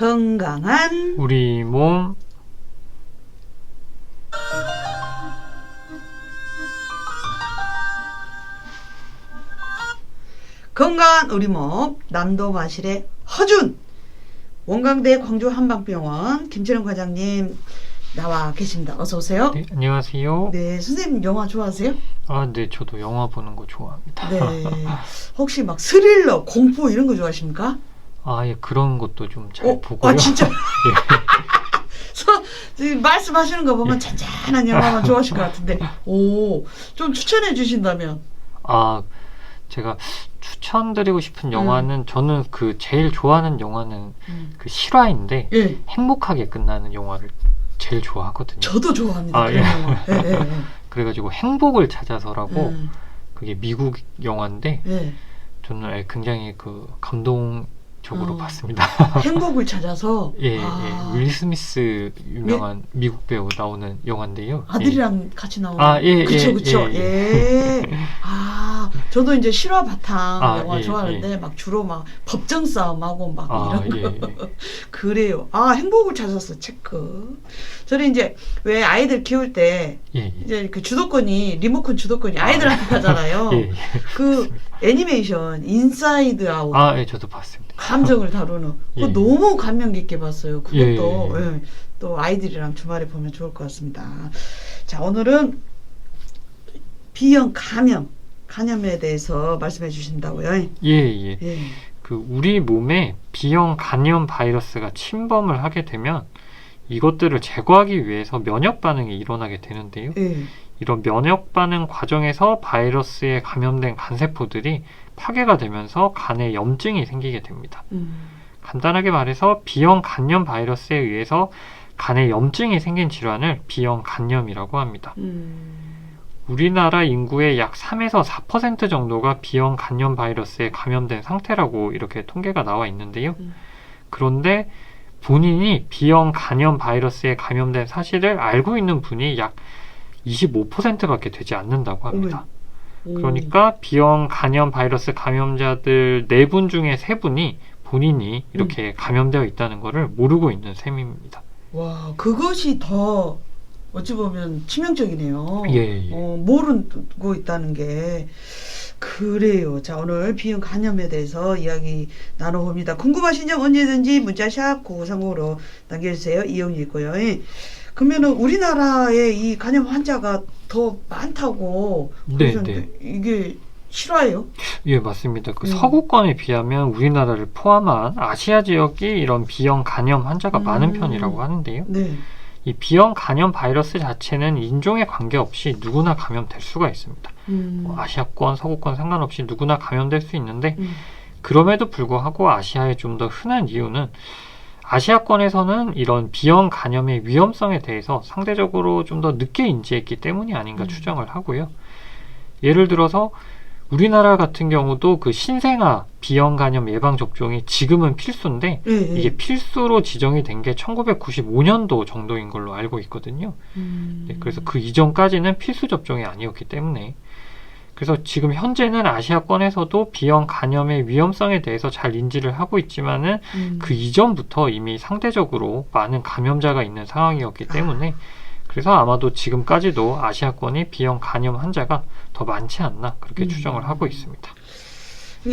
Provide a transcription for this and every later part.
건강한 우리 몸. 건강한 우리 몸 남도마실의 허준 원광대 광주 한방병원 김철영 과장님 나와 계십니다. 어서 오세요. 네, 안녕하세요. 네, 선생님 영화 좋아하세요? 네, 저도 영화 보는 거 좋아합니다. 네. 혹시 막 스릴러, 공포 이런 거 좋아하십니까? 예, 그런 것도 좀 잘 보고요. 아, 진짜? 예. 지금 말씀하시는 거 보면 잔잔한 영화만 좋아하실 것 같은데, 좀 추천해 주신다면? 제가 추천드리고 싶은 영화는 저는 그 제일 좋아하는 영화는 그 실화인데 예. 행복하게 끝나는 영화를 제일 좋아하거든요. 저도 좋아합니다. 그런 예. 영화. 예. 그래가지고 행복을 찾아서라고 그게 미국 영화인데 예. 저는 굉장히 그 감동적으로 봤습니다. 행복을 찾아서. 예, 윌 스미스 유명한 미국 배우 나오는 영화인데요. 아들이랑 같이 나오는. 그쵸. 예. 저도 이제 실화 바탕 영화 좋아하는데 막 주로 막 법정 싸움하고 막 이런 거. 그래요. 행복을 찾아서 체크. 저는 이제 왜 아이들 키울 때 이제 그 주도권이 리모컨 주도권이 아이들한테 가잖아요. 그 맞습니다. 애니메이션 인사이드 아웃. 저도 봤습니다. 감정을 다루는. 그거 너무 감명 깊게 봤어요. 그것도 또 아이들이랑 주말에 보면 좋을 것 같습니다. 자, 오늘은 B형 간염에 대해서 말씀해 주신다고요? 예. 그 우리 몸에 B형 간염 바이러스가 침범을 하게 되면 이것들을 제거하기 위해서 면역 반응이 일어나게 되는데요. 이런 면역 반응 과정에서 바이러스에 감염된 간세포들이 파괴가 되면서 간에 염증이 생기게 됩니다. 간단하게 말해서 B형 간염 바이러스에 의해서 간에 염증이 생긴 질환을 B형 간염이라고 합니다. 우리나라 인구의 약 3에서 4% 정도가 B형 간염 바이러스에 감염된 상태라고 이렇게 통계가 나와 있는데요. 그런데 본인이 B형 간염 바이러스에 감염된 사실을 알고 있는 분이 약 25%밖에 되지 않는다고 합니다. 그러니까 B형 간염 바이러스 감염자들 4분 중에 3분이 본인이 이렇게 감염되어 있다는 것을 모르고 있는 셈입니다. 와, 그것이 더 어찌 보면 치명적이네요. 모르고 있다는 게. 그래요. 자, 오늘 B형 간염에 대해서 이야기 나눠봅니다. 궁금하신 점 언제든지 문자샵 9930으로 남겨주세요. 이용이 있고요. 그러면은 우리나라에 이 간염 환자가 더 많다고 그러셨는데 이게 실화예요? 예, 맞습니다. 그 서구권에 비하면 우리나라를 포함한 아시아 지역이 이런 B형 간염 환자가 많은 편이라고 하는데요. 이 B형 간염 바이러스 자체는 인종에 관계없이 누구나 감염될 수가 있습니다. 아시아권, 서구권 상관없이 누구나 감염될 수 있는데 그럼에도 불구하고 아시아에 좀 더 흔한 이유는 아시아권에서는 이런 B형 간염의 위험성에 대해서 상대적으로 좀 더 늦게 인지했기 때문이 아닌가 추정을 하고요. 예를 들어서 우리나라 같은 경우도 그 신생아 B형 간염 예방 접종이 지금은 필수인데 이게 필수로 지정이 된 게 1995년도 정도인 걸로 알고 있거든요. 그래서 그 이전까지는 필수 접종이 아니었기 때문에 그래서 지금 현재는 아시아권에서도 B형 간염의 위험성에 대해서 잘 인지를 하고 있지만은 그 이전부터 이미 상대적으로 많은 감염자가 있는 상황이었기 때문에 그래서 아마도 지금까지도 아시아권이 B형 간염 환자가 더 많지 않나 그렇게 추정을 하고 있습니다.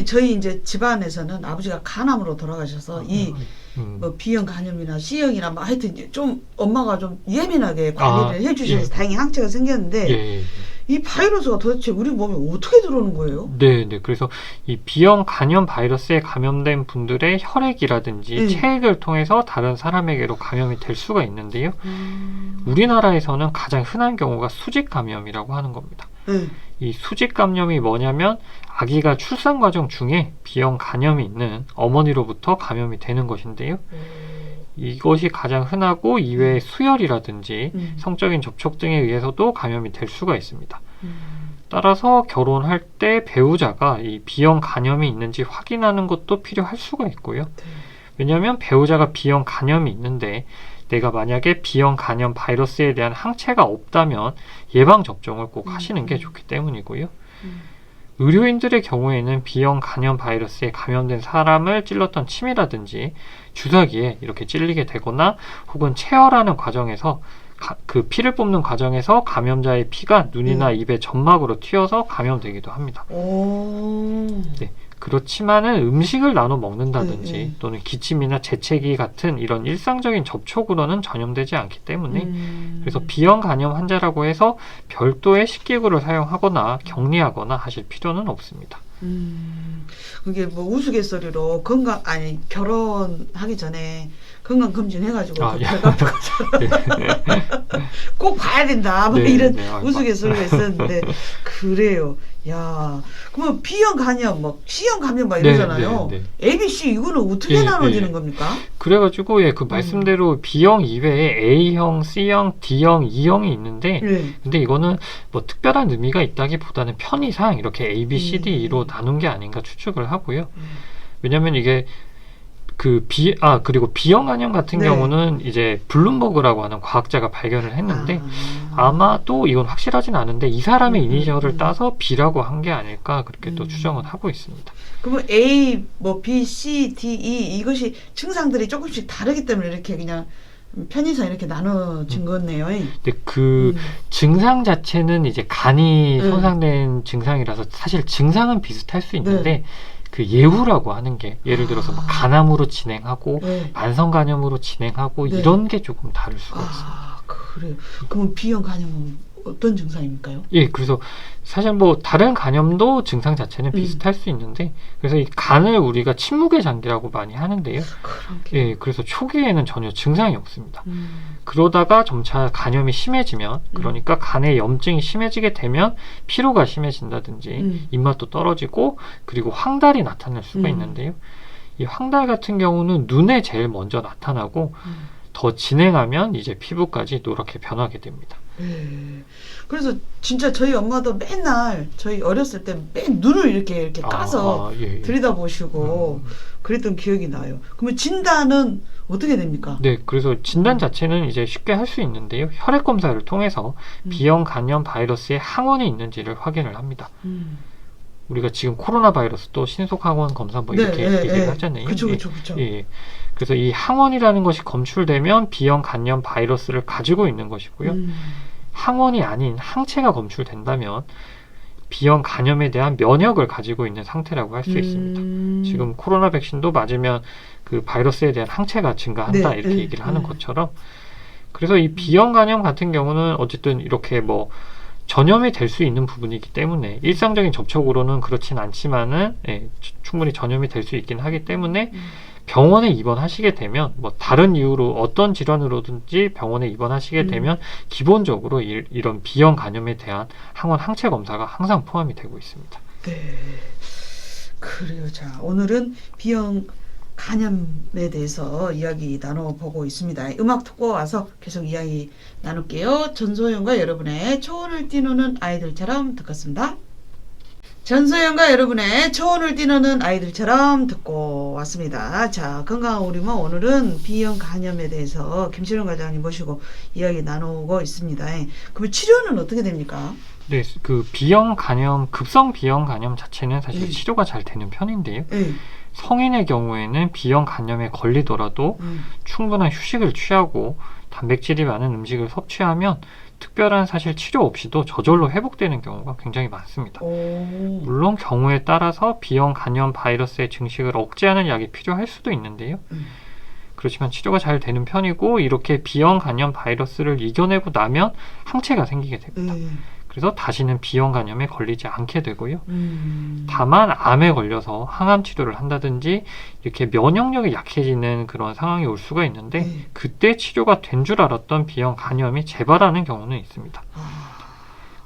저희 이제 집안에서는 아버지가 간암으로 돌아가셔서 뭐 B형 간염이나 C형이나 뭐 하여튼 좀 엄마가 좀 예민하게 관리를 해주셔서 다행히 항체가 생겼는데 이 바이러스가 도대체 우리 몸에 어떻게 들어오는 거예요? 그래서 이 B형 간염 바이러스에 감염된 분들의 혈액이라든지 체액을 통해서 다른 사람에게로 감염이 될 수가 있는데요. 우리나라에서는 가장 흔한 경우가 수직 감염이라고 하는 겁니다. 이 수직 감염이 뭐냐면 아기가 출산 과정 중에 B형 간염이 있는 어머니로부터 감염이 되는 것인데요. 이것이 가장 흔하고 이외에 수혈이라든지 성적인 접촉 등에 의해서도 감염이 될 수가 있습니다. 따라서 결혼할 때 배우자가 이 B형 간염이 있는지 확인하는 것도 필요할 수가 있고요. 왜냐하면 배우자가 B형 간염이 있는데 내가 만약에 B형 간염 바이러스에 대한 항체가 없다면 예방접종을 꼭 하시는 게 좋기 때문이고요. 의료인들의 경우에는 B형 간염 바이러스에 감염된 사람을 찔렀던 침이라든지 주사기에 이렇게 찔리게 되거나 혹은 체열하는 과정에서 그 피를 뽑는 과정에서 감염자의 피가 눈이나 입의 점막으로 튀어서 감염되기도 합니다. 네. 그렇지만은 음식을 나눠 먹는다든지 또는 기침이나 재채기 같은 이런 일상적인 접촉으로는 전염되지 않기 때문에 그래서 B형 간염 환자라고 해서 별도의 식기구를 사용하거나 격리하거나 하실 필요는 없습니다. 그게 뭐 우스갯소리로 결혼하기 전에 건강검진 해가지고 꼭 봐야 된다 뭐 이런 우스갯소리가 있었는데 그래요. 야, 그러면 B형 간염, 뭐 C형 간염 막 이러잖아요. A, B, C 이거는 어떻게 나눠지는 겁니까? 그래가지고 그 말씀대로 B형 이외에 A형, C형, D형, E형이 있는데 근데 이거는 뭐 특별한 의미가 있다기보다는 편의상 이렇게 A, B, C, D로 나눈 게 아닌가 추측을 하고요. 왜냐면 이게 그리고 B형 간염 같은 경우는 이제 블룸버그라고 하는 과학자가 발견을 했는데 아마도 이건 확실하진 않은데 이 사람의 이니셜을 따서 B라고 한 게 아닐까 그렇게 또 추정은 하고 있습니다. 그러면 A, 뭐 B, C, D, E 이것이 증상들이 조금씩 다르기 때문에 이렇게 그냥 편의상 이렇게 나눠진 거네요. 근데 그 증상 자체는 이제 간이 손상된 증상이라서 사실 증상은 비슷할 수 있는데 그 예후라고 하는 게 예를 들어서 뭐 간암으로 진행하고 만성간염으로 진행하고 이런 게 조금 다를 수가 있습니다. 그래요. 그럼 B형 간염은 어떤 증상입니까요? 예, 그래서 사실 뭐 다른 간염도 증상 자체는 비슷할 수 있는데 그래서 이 간을 우리가 침묵의 장기라고 많이 하는데요. 예, 그래서 초기에는 전혀 증상이 없습니다. 그러다가 점차 간염이 심해지면 그러니까 간의 염증이 심해지게 되면 피로가 심해진다든지 입맛도 떨어지고 그리고 황달이 나타날 수가 있는데요. 이 황달 같은 경우는 눈에 제일 먼저 나타나고 더 진행하면 이제 피부까지 노랗게 변하게 됩니다. 그래서 진짜 저희 엄마도 맨날 저희 어렸을 때 맨 눈을 이렇게 까서 들여다보시고 그랬던 기억이 나요. 그러면 진단은 어떻게 됩니까? 네, 그래서 진단 자체는 이제 쉽게 할 수 있는데요. 혈액 검사를 통해서 B형 간염 바이러스에 항원이 있는지를 확인을 합니다. 우리가 지금 코로나 바이러스도 신속 항원 검사 뭐 이렇게 얘기를 하잖아요. 그렇죠. 예. 그래서 이 항원이라는 것이 검출되면 B형 간염 바이러스를 가지고 있는 것이고요. 항원이 아닌 항체가 검출된다면 B형 간염에 대한 면역을 가지고 있는 상태라고 할 수 있습니다. 지금 코로나 백신도 맞으면 그 바이러스에 대한 항체가 증가한다 이렇게 얘기를 하는 것처럼 그래서 이 B형 간염 같은 경우는 어쨌든 이렇게 뭐 전염이 될 수 있는 부분이기 때문에 일상적인 접촉으로는 그렇진 않지만은 충분히 전염이 될 수 있긴 하기 때문에 병원에 입원하시게 되면 뭐 다른 이유로 어떤 질환으로든지 병원에 입원하시게 되면 기본적으로 이런 B형 간염에 대한 항원 항체 검사가 항상 포함이 되고 있습니다. 네, 그래요. 자, 오늘은 B형 간염에 대해서 이야기 나눠보고 있습니다. 음악 듣고 와서 계속 이야기 나눌게요. 전소연과 여러분의 초혼을 뛰노는 아이들처럼 듣겠습니다. 전소연과 여러분의 초혼을 뛰노는 아이들처럼 듣고 왔습니다. 자, 건강한 우리모 오늘은 B형 간염에 대해서 김신영 과장님 모시고 이야기 나누고 있습니다. 그럼 치료는 어떻게 됩니까? 네, 그 B형 간염, 급성 B형 간염 자체는 사실 치료가 잘 되는 편인데요. 성인의 경우에는 B형 간염에 걸리더라도 충분한 휴식을 취하고 단백질이 많은 음식을 섭취하면 특별한 사실 치료 없이도 저절로 회복되는 경우가 굉장히 많습니다. 물론 경우에 따라서 B형 간염 바이러스의 증식을 억제하는 약이 필요할 수도 있는데요. 그렇지만 치료가 잘 되는 편이고 이렇게 B형 간염 바이러스를 이겨내고 나면 항체가 생기게 됩니다. 그래서 다시는 B형 간염에 걸리지 않게 되고요. 다만 암에 걸려서 항암 치료를 한다든지 이렇게 면역력이 약해지는 그런 상황이 올 수가 있는데 그때 치료가 된 줄 알았던 B형 간염이 재발하는 경우는 있습니다.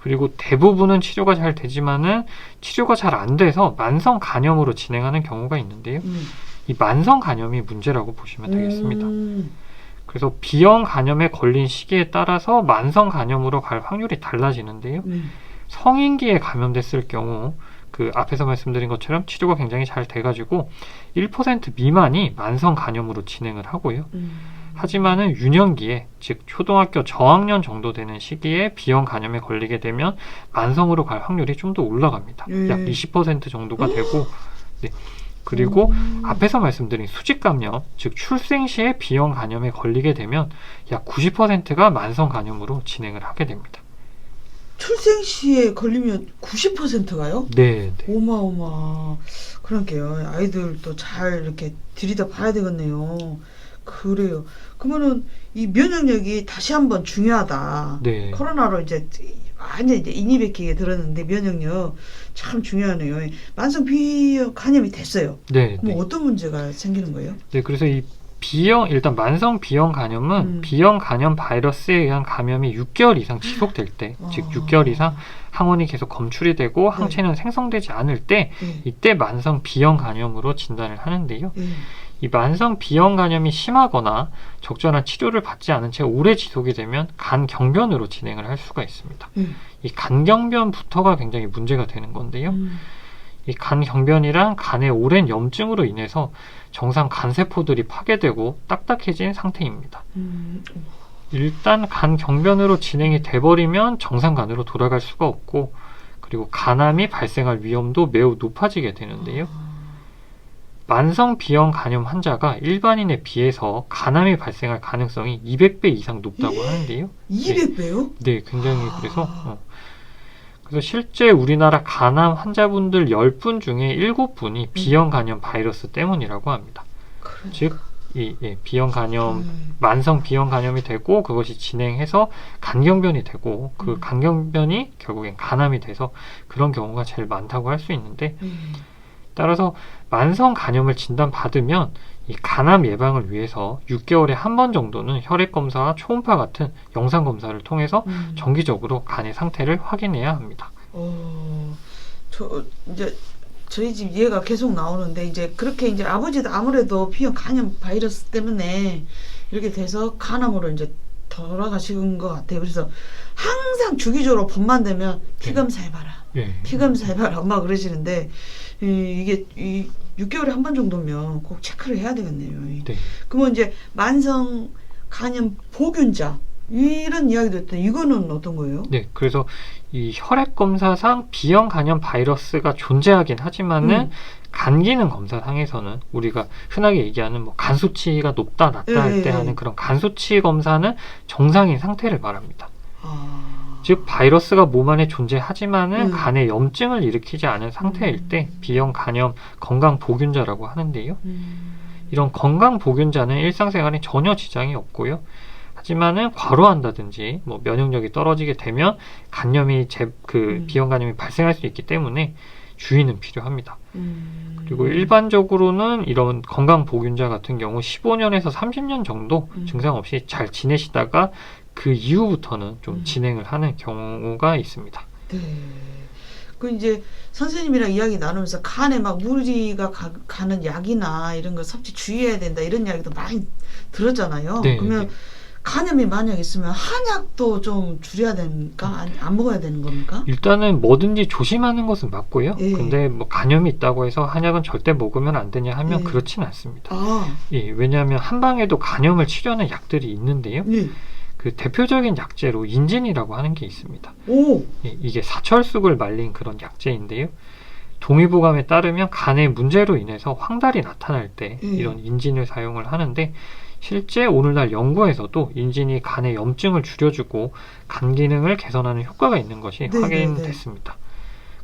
그리고 대부분은 치료가 잘 되지만은 치료가 잘 안 돼서 만성 간염으로 진행하는 경우가 있는데요. 이 만성 간염이 문제라고 보시면 되겠습니다. 그래서 B형 간염에 걸린 시기에 따라서 만성 간염으로 갈 확률이 달라지는데요. 성인기에 감염됐을 경우 그 앞에서 말씀드린 것처럼 치료가 굉장히 잘 돼가지고 1% 미만이 만성 간염으로 진행을 하고요. 하지만은 유년기에, 즉 초등학교 저학년 정도 되는 시기에 B형 간염에 걸리게 되면 만성으로 갈 확률이 좀 더 올라갑니다. 약 20% 정도가 되고, 네. 그리고 앞에서 말씀드린 수직 감염, 즉 출생 시에 B형 간염에 걸리게 되면 약 90%가 만성 간염으로 진행을 하게 됩니다. 출생 시에 걸리면 90%가요? 네. 어마어마. 그러게요. 아이들도 잘 이렇게 들이다 봐야 되겠네요. 그래요. 그러면은 이 면역력이 다시 한번 중요하다. 네. 코로나로 이제 완전 이제 인이백기에 들었는데 면역력 참 중요하네요. 만성 B형 간염이 됐어요. 네. 그럼 어떤 문제가 생기는 거예요? 네, 그래서 이 일단 만성 B형 간염은 B형 간염 바이러스에 의한 감염이 6개월 이상 지속될 때, 즉 6개월 이상 항원이 계속 검출이 되고 항체는 생성되지 않을 때, 이때 만성 B형 간염으로 진단을 하는데요. 이 만성 B형 간염이 심하거나 적절한 치료를 받지 않은 채 오래 지속이 되면 간경변으로 진행을 할 수가 있습니다. 이 간경변부터가 굉장히 문제가 되는 건데요. 이 간경변이란 간의 오랜 염증으로 인해서 정상 간세포들이 파괴되고 딱딱해진 상태입니다. 일단 간경변으로 진행이 돼버리면 정상간으로 돌아갈 수가 없고, 그리고 간암이 발생할 위험도 매우 높아지게 되는데요. 만성 B형 간염 환자가 일반인에 비해서 간암이 발생할 가능성이 200배 이상 높다고 하는데요. 200배요? 네, 굉장히 그래서 실제 우리나라 간암 환자분들 10분 중에 7분이 B형 간염 바이러스 때문이라고 합니다. 즉, B형 간염, 만성 B형 간염이 되고 그것이 진행해서 간경변이 되고 그 간경변이 결국엔 간암이 돼서 그런 경우가 제일 많다고 할 수 있는데, 따라서 만성 간염을 진단받으면 이 간암 예방을 위해서 6개월에 한 번 정도는 혈액 검사와 초음파 같은 영상 검사를 통해서 정기적으로 간의 상태를 확인해야 합니다. 이제 저희 집 얘가 계속 나오는데, 이제 그렇게 이제 아버지도 아무래도 B형 간염 바이러스 때문에 이렇게 돼서 간암으로 이제 돌아가신 것 같아요. 그래서 항상 주기적으로 봄만 되면 피검사해봐라. 피검사해봐라. 엄마 그러시는데, 이게 6개월에 한 번 정도면 꼭 체크를 해야 되겠네요. 그러면 이제 만성 간염 보균자 이런 이야기도 했더니 이거는 어떤 거예요? 네, 그래서 이 혈액 검사상 B형 간염 바이러스가 존재하긴 하지만은 간 기능 검사상에서는 우리가 흔하게 얘기하는 뭐 간 수치가 높다 낮다 할 때 하는 그런 간 수치 검사는 정상인 상태를 말합니다. 즉 바이러스가 몸 안에 존재하지만은 간에 염증을 일으키지 않은 상태일 때 B형 간염 건강 보균자라고 하는데요. 이런 건강 보균자는 일상생활에 전혀 지장이 없고요. 하지만은 과로한다든지 뭐 면역력이 떨어지게 되면 간염이 B형 간염이 발생할 수 있기 때문에 주의는 필요합니다. 그리고 일반적으로는 이런 건강 보균자 같은 경우 15년에서 30년 정도 증상 없이 잘 지내시다가 그 이후부터는 좀 진행을 하는 경우가 있습니다. 네. 그 이제 선생님이랑 이야기 나누면서 간에 막 무리가 가는 약이나 이런 거 섭취 주의해야 된다 이런 이야기도 많이 들었잖아요. 네, 그러면 간염이 만약 있으면 한약도 좀 줄여야 되니까 안 먹어야 되는 겁니까? 일단은 뭐든지 조심하는 것은 맞고요. 근데 뭐 간염이 있다고 해서 한약은 절대 먹으면 안 되냐 하면 그렇진 않습니다. 왜냐하면 한방에도 간염을 치료하는 약들이 있는데요. 그 대표적인 약재로 인진이라고 하는 게 있습니다. 이게 사철쑥을 말린 그런 약재인데요. 동의보감에 따르면 간의 문제로 인해서 황달이 나타날 때 이런 인진을 사용을 하는데, 실제 오늘날 연구에서도 인진이 간의 염증을 줄여주고 간 기능을 개선하는 효과가 있는 것이 확인됐습니다.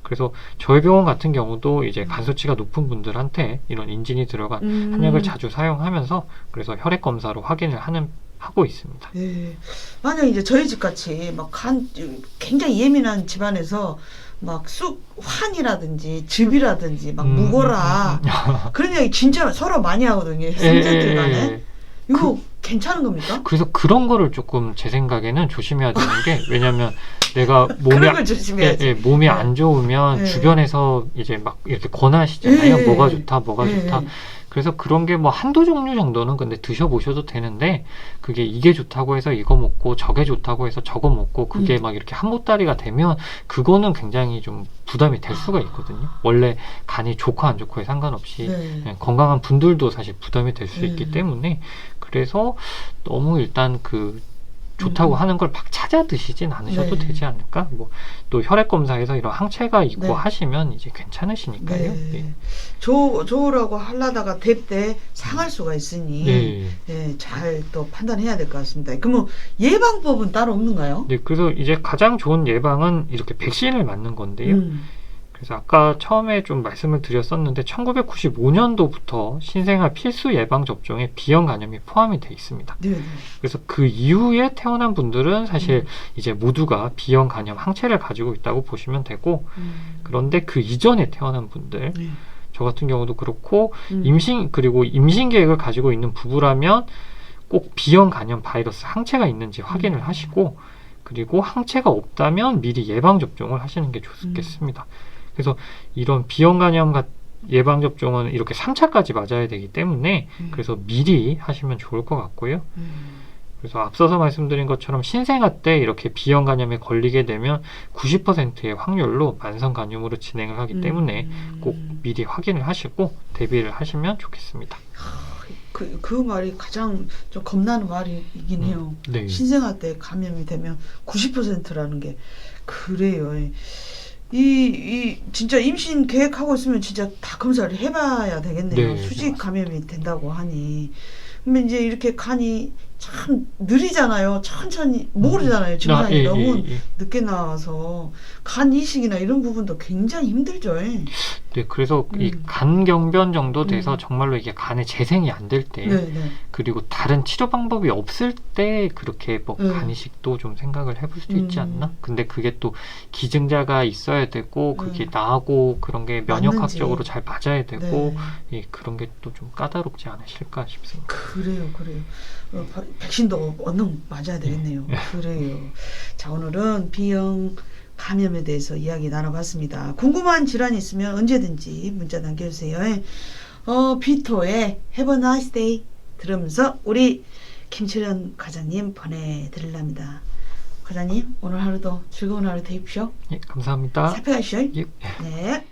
그래서 저희 병원 같은 경우도 이제 간 수치가 높은 분들한테 이런 인진이 들어간 한약을 자주 사용하면서 그래서 혈액 검사로 확인을 하고 있습니다. 만약 이제 저희 집 같이 막 굉장히 예민한 집안에서 막 환이라든지 즙이라든지 막 묵어라 그런 이야기 진짜 서로 많이 하거든요. 형제들 간에. 이거 괜찮은 겁니까? 그래서 그런 거를 조금 제 생각에는 조심해야 되는 게, 왜냐면 내가 몸이 안 좋으면 주변에서 이제 막 이렇게 권하시잖아요. 뭐가 좋다, 뭐가 좋다. 그래서 그런 게 뭐 한두 종류 정도는 근데 드셔보셔도 되는데, 그게 이게 좋다고 해서 이거 먹고 저게 좋다고 해서 저거 먹고 그게 막 이렇게 한 보따리가 되면 그거는 굉장히 좀 부담이 될 수가 있거든요. 원래 간이 좋고 안 좋고에 상관없이 네. 건강한 분들도 사실 부담이 될 수 있기 때문에, 그래서 너무 일단 그 좋다고 하는 걸 막 찾아 드시진 않으셔도 네. 되지 않을까? 뭐 또 혈액 검사에서 이런 항체가 있고 네. 하시면 이제 괜찮으시니까요. 네. 네. 좋으라고 하려다가 될 때 상할 수가 있으니 네. 네, 잘 또 판단해야 될 것 같습니다. 그러면 예방법은 따로 없는가요? 네, 그래서 이제 가장 좋은 예방은 이렇게 백신을 맞는 건데요. 그래서 아까 처음에 좀 말씀을 드렸었는데 1995년도부터 신생아 필수 예방 접종에 비형 간염이 포함이 돼 있습니다. 네. 그래서 그 이후에 태어난 분들은 사실 이제 모두가 비형 간염 항체를 가지고 있다고 보시면 되고, 그런데 그 이전에 태어난 분들, 저 같은 경우도 그렇고 임신 계획을 가지고 있는 부부라면 꼭 비형 간염 바이러스 항체가 있는지 확인을 하시고, 그리고 항체가 없다면 미리 예방 접종을 하시는 게 좋겠습니다. 그래서 이런 비형 간염 예방 접종은 이렇게 3차까지 맞아야 되기 때문에 그래서 미리 하시면 좋을 것 같고요. 그래서 앞서서 말씀드린 것처럼 신생아 때 이렇게 비형 간염에 걸리게 되면 90%의 확률로 만성 간염으로 진행을 하기 때문에 꼭 미리 확인을 하시고 대비를 하시면 좋겠습니다. 그 말이 가장 좀 겁나는 말이긴 해요. 네. 신생아 때 감염이 되면 90%라는 게 그래요. 진짜 임신 계획하고 있으면 진짜 다 검사를 해봐야 되겠네요. 네, 수직 감염이 된다고 하니. 그러면 이제 이렇게 간이 참 느리잖아요. 천천히 모르잖아요. 증상이 너무 늦게 나와서 간 이식이나 이런 부분도 굉장히 힘들죠. 네, 그래서 이 간경변 정도 돼서 정말로 이게 간에 재생이 안 될 때, 그리고 다른 치료 방법이 없을 때 그렇게 뭐 간 이식도 좀 생각을 해볼 수도 있지 않나? 근데 그게 또 기증자가 있어야 되고 그게 나하고 그런 게 면역학적으로 잘 맞아야 되고 그런 게 또 좀 까다롭지 않으실까 싶습니다. 그래요. 백신도 얼른 맞아야 되겠네요. 그래요. 자, 오늘은 비형 감염에 대해서 이야기 나눠봤습니다. 궁금한 질환이 있으면 언제든지 문자 남겨주세요. 비토의 Have a nice day 들으면서 우리 김철현 과장님 보내드리랍니다. 과장님, 오늘 하루도 즐거운 하루 되십시오. 예, 감사합니다. 살펴가시죠. 예. 네.